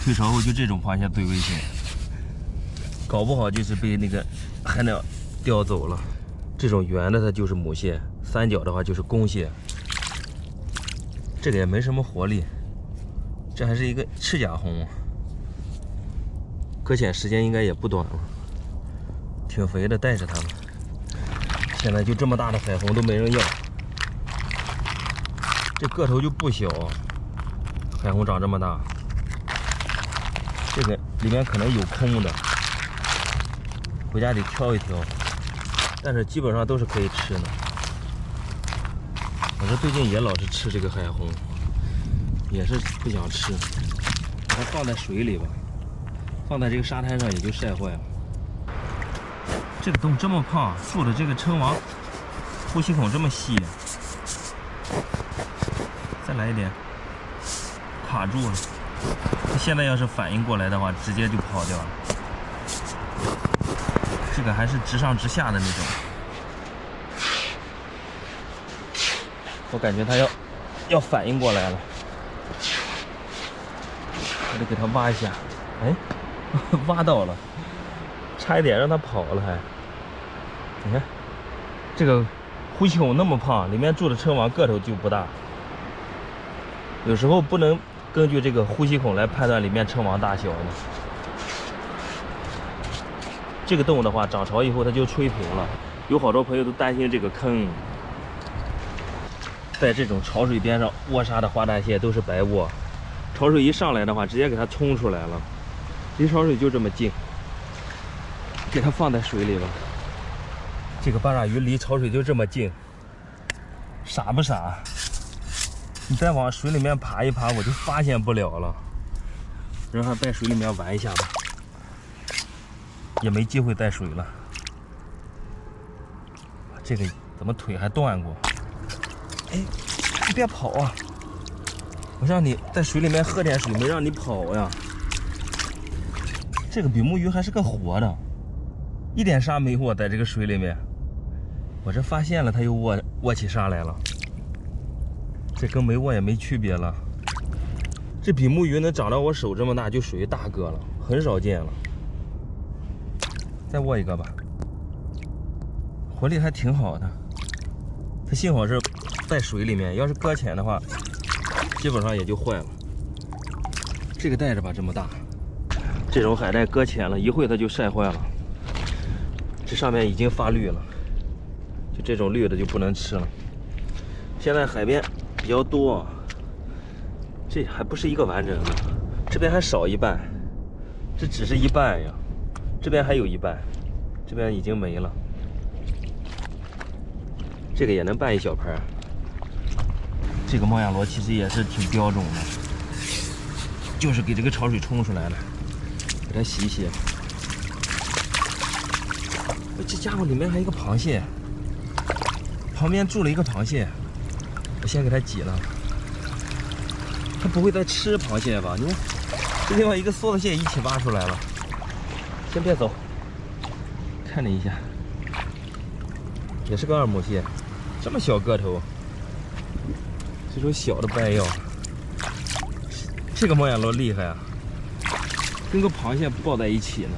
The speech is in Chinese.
退潮后就这种螃蟹最危险，搞不好就是被那个海鸟叼走了。这种圆的它就是母蟹，三角的话就是公蟹。这个也没什么活力，这还是一个赤甲红，搁浅时间应该也不短了，挺肥的，带着它们。现在就这么大的海虹都没人要，这个头就不小，海虹长这么大，这个里面可能有空的，回家得挑一挑，但是基本上都是可以吃的。我这最近也老是吃这个海虹，也是不想吃，把它放在水里吧，放在这个沙滩上也就晒坏了。这个洞这么胖，住的这个称王呼吸孔这么细，再来一点，卡住了。它现在要是反应过来的话，直接就跑掉了。这个还是直上直下的那种，我感觉它要反应过来了，我得给它挖一下。哎，挖到了，差一点让它跑了还。你看，这个呼吸孔那么胖，里面住的称王个头就不大。有时候不能根据这个呼吸孔来判断里面称王大小的。这个洞的话，涨潮以后它就吹平了。有好多朋友都担心这个坑，在这种潮水边上卧沙的花旦蟹都是白卧，潮水一上来的话，直接给它冲出来了。离潮水就这么近，给它放在水里吧。这个八爪鱼离潮水就这么近，傻不傻？你再往水里面爬一爬，我就发现不了了。让它在水里面玩一下吧，也没机会带水了。这个怎么腿还断过？哎，你别跑啊！我让你在水里面喝点水，没让你跑呀。这个比目鱼还是个活的，一点沙没握，在这个水里面。我这发现了，它又握起沙来了。这跟没握也没区别了。这比目鱼能长到我手这么大，就属于大个了，很少见了。再握一个吧，活力还挺好的。它幸好是在水里面，要是搁浅的话，基本上也就坏了。这个带着吧，这么大，这种海带搁浅了一会它就晒坏了。这上面已经发绿了，就这种绿的就不能吃了。现在海边比较多，这还不是一个完整的，这边还少一半，这只是一半呀，这边还有一半，这边已经没了。这个也能拌一小盘。这个猫眼螺其实也是挺标准的，就是给这个潮水冲出来的，给它洗一洗。这家伙里面还有一个螃蟹，旁边住了一个螃蟹，我先给它挤了。它不会再吃螃蟹吧？你看，这地方一个梭子蟹一起挖出来了。先别走，看了一下，也是个二母蟹，这么小个头，这种小的掰药，这个猫眼螺厉害啊，跟个螃蟹抱在一起呢。